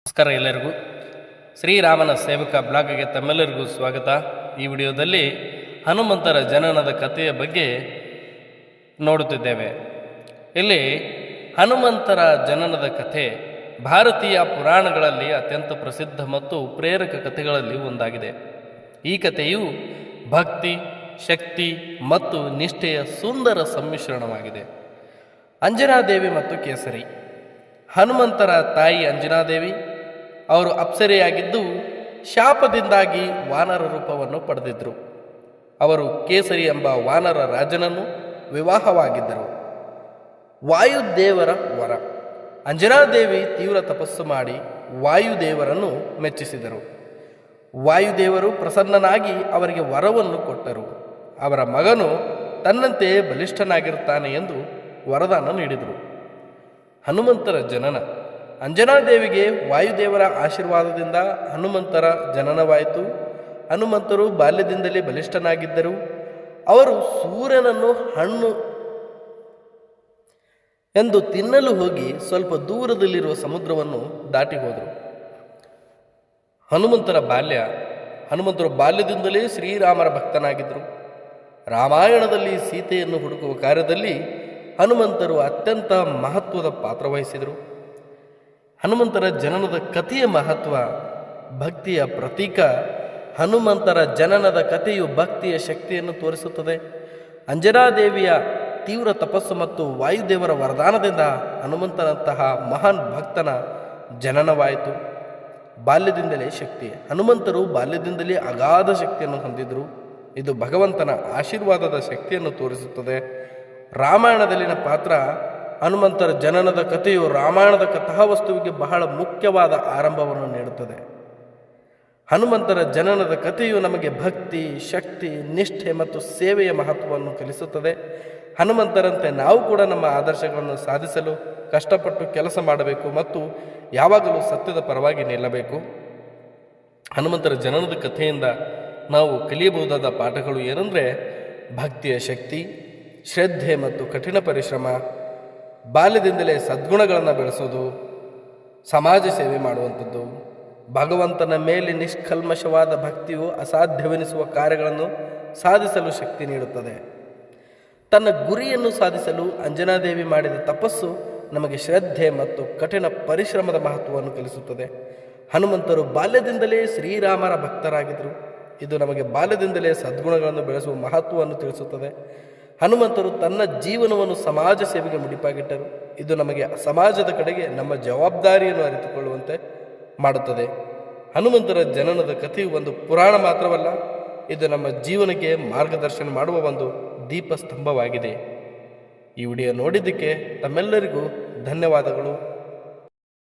ನಮಸ್ಕಾರ ಎಲ್ಲರಿಗೂ. ಶ್ರೀರಾಮನ ಸೇವಕ ಬ್ಲಾಗ್ಗೆ ತಮ್ಮೆಲ್ಲರಿಗೂ ಸ್ವಾಗತ. ಈ ವಿಡಿಯೋದಲ್ಲಿ ಹನುಮಂತರ ಜನನದ ಕಥೆಯ ಬಗ್ಗೆ ನೋಡುತ್ತಿದ್ದೇವೆ. ಇಲ್ಲಿ ಹನುಮಂತರ ಜನನದ ಕಥೆ ಭಾರತೀಯ ಪುರಾಣಗಳಲ್ಲಿ ಅತ್ಯಂತ ಪ್ರಸಿದ್ಧ ಮತ್ತು ಪ್ರೇರಕ ಕಥೆಗಳಲ್ಲಿ ಒಂದಾಗಿದೆ. ಈ ಕಥೆಯು ಭಕ್ತಿ, ಶಕ್ತಿ ಮತ್ತು ನಿಷ್ಠೆಯ ಸುಂದರ ಸಮ್ಮಿಶ್ರಣವಾಗಿದೆ. ಅಂಜನಾದೇವಿ ಮತ್ತು ಕೇಸರಿ. ಹನುಮಂತರ ತಾಯಿ ಅಂಜನಾದೇವಿ ಅವರು ಅಪ್ಸರೆಯಾಗಿದ್ದು ಶಾಪದಿಂದಾಗಿ ವಾನರ ರೂಪವನ್ನು ಪಡೆದಿದ್ದರು. ಅವರು ಕೇಸರಿ ಎಂಬ ವಾನರ ರಾಜನನ್ನು ವಿವಾಹವಾಗಿದ್ದರು. ವಾಯುದೇವರ ವರ. ಅಂಜನಾದೇವಿ ತೀವ್ರ ತಪಸ್ಸು ಮಾಡಿ ವಾಯುದೇವರನ್ನು ಮೆಚ್ಚಿಸಿದರು. ವಾಯುದೇವರು ಪ್ರಸನ್ನನಾಗಿ ಅವರಿಗೆ ವರವನ್ನು ಕೊಟ್ಟರು. ಅವರ ಮಗನು ತನ್ನಂತೆ ಬಲಿಷ್ಠನಾಗಿರುತ್ತಾನೆ ಎಂದು ವರದಾನ ನೀಡಿದರು. ಹನುಮಂತರ ಜನನ. ಅಂಜನಾದೇವಿಗೆ ವಾಯುದೇವರ ಆಶೀರ್ವಾದದಿಂದ ಹನುಮಂತರ ಜನನವಾಯಿತು. ಹನುಮಂತರು ಬಾಲ್ಯದಿಂದಲೇ ಬಲಿಷ್ಠನಾಗಿದ್ದರು. ಅವರು ಸೂರ್ಯನನ್ನು ಹಣ್ಣು ಎಂದು ತಿನ್ನಲು ಹೋಗಿ ಸ್ವಲ್ಪ ದೂರದಲ್ಲಿರುವ ಸಮುದ್ರವನ್ನು ದಾಟಿ ಹೋದರು. ಹನುಮಂತರು ಬಾಲ್ಯದಿಂದಲೇ ಶ್ರೀರಾಮರ ಭಕ್ತನಾಗಿದ್ದರು. ರಾಮಾಯಣದಲ್ಲಿ ಸೀತೆಯನ್ನು ಹುಡುಕುವ ಕಾರ್ಯದಲ್ಲಿ ಹನುಮಂತರು ಅತ್ಯಂತ ಮಹತ್ವದ ಪಾತ್ರ ವಹಿಸಿದರು. ಹನುಮಂತರ ಜನನದ ಕಥೆಯ ಮಹತ್ವ. ಭಕ್ತಿಯ ಪ್ರತೀಕ. ಹನುಮಂತರ ಜನನದ ಕಥೆಯು ಭಕ್ತಿಯ ಶಕ್ತಿಯನ್ನು ತೋರಿಸುತ್ತದೆ. ಅಂಜನಾದೇವಿಯ ತೀವ್ರ ತಪಸ್ಸು ಮತ್ತು ವಾಯುದೇವರ ವರದಾನದಿಂದ ಹನುಮಂತನಂತಹ ಮಹಾನ್ ಭಕ್ತನ ಜನನವಾಯಿತು. ಬಾಲ್ಯದಿಂದಲೇ ಶಕ್ತಿ. ಹನುಮಂತರು ಬಾಲ್ಯದಿಂದಲೇ ಅಗಾಧ ಶಕ್ತಿಯನ್ನು ಹೊಂದಿದರು. ಇದು ಭಗವಂತನ ಆಶೀರ್ವಾದದ ಶಕ್ತಿಯನ್ನು ತೋರಿಸುತ್ತದೆ. ರಾಮಾಯಣದಲ್ಲಿನ ಪಾತ್ರ. ಹನುಮಂತರ ಜನನದ ಕಥೆಯು ರಾಮಾಯಣದ ಕಥಾವಸ್ತುವಿಗೆ ಬಹಳ ಮುಖ್ಯವಾದ ಆರಂಭವನ್ನು ನೀಡುತ್ತದೆ. ಹನುಮಂತರ ಜನನದ ಕಥೆಯು ನಮಗೆ ಭಕ್ತಿ, ಶಕ್ತಿ, ನಿಷ್ಠೆ ಮತ್ತು ಸೇವೆಯ ಮಹತ್ವವನ್ನು ಕಲಿಸುತ್ತದೆ. ಹನುಮಂತರಂತೆ ನಾವು ಕೂಡ ನಮ್ಮ ಆದರ್ಶಗಳನ್ನು ಸಾಧಿಸಲು ಕಷ್ಟಪಟ್ಟು ಕೆಲಸ ಮಾಡಬೇಕು ಮತ್ತು ಯಾವಾಗಲೂ ಸತ್ಯದ ಪರವಾಗಿ ನಿಲ್ಲಬೇಕು. ಹನುಮಂತರ ಜನನದ ಕಥೆಯಿಂದ ನಾವು ಕಲಿಯಬಹುದಾದ ಪಾಠಗಳು ಏನೆಂದರೆ ಭಕ್ತಿಯ ಶಕ್ತಿ, ಶ್ರದ್ಧೆ ಮತ್ತು ಕಠಿಣ ಪರಿಶ್ರಮ, ಬಾಲ್ಯದಿಂದಲೇ ಸದ್ಗುಣಗಳನ್ನು ಬೆಳೆಸೋದು, ಸಮಾಜ ಸೇವೆ ಮಾಡುವಂಥದ್ದು. ಭಗವಂತನ ಮೇಲೆ ನಿಷ್ಕಲ್ಮಶವಾದ ಭಕ್ತಿಯು ಅಸಾಧ್ಯವೆನಿಸುವ ಕಾರ್ಯಗಳನ್ನು ಸಾಧಿಸಲು ಶಕ್ತಿ ನೀಡುತ್ತದೆ. ತನ್ನ ಗುರಿಯನ್ನು ಸಾಧಿಸಲು ಅಂಜನಾದೇವಿ ಮಾಡಿದ ತಪಸ್ಸು ನಮಗೆ ಶ್ರದ್ಧೆ ಮತ್ತು ಕಠಿಣ ಪರಿಶ್ರಮದ ಮಹತ್ವವನ್ನು ಕಲಿಸುತ್ತದೆ. ಹನುಮಂತರು ಬಾಲ್ಯದಿಂದಲೇ ಶ್ರೀರಾಮರ ಭಕ್ತರಾಗಿದ್ದರು. ಇದು ನಮಗೆ ಬಾಲ್ಯದಿಂದಲೇ ಸದ್ಗುಣಗಳನ್ನು ಬೆಳೆಸುವ ಮಹತ್ವವನ್ನು ತಿಳಿಸುತ್ತದೆ. ಹನುಮಂತರು ತನ್ನ ಜೀವನವನ್ನು ಸಮಾಜ ಸೇವೆಗೆ ಮುಡಿಪಾಗಿಟ್ಟರು. ಇದು ನಮಗೆ ಸಮಾಜದ ಕಡೆಗೆ ನಮ್ಮ ಜವಾಬ್ದಾರಿಯನ್ನು ಅರಿತುಕೊಳ್ಳುವಂತೆ ಮಾಡುತ್ತದೆ. ಹನುಮಂತರ ಜನನದ ಕಥೆಯು ಒಂದು ಪುರಾಣ ಮಾತ್ರವಲ್ಲ, ಇದು ನಮ್ಮ ಜೀವನಕ್ಕೆ ಮಾರ್ಗದರ್ಶನ ಮಾಡುವ ಒಂದು ದೀಪಸ್ತಂಭವಾಗಿದೆ. ಈ ವಿಡಿಯೋ ನೋಡಿದ್ದಕ್ಕೆ ತಮ್ಮೆಲ್ಲರಿಗೂ ಧನ್ಯವಾದಗಳು.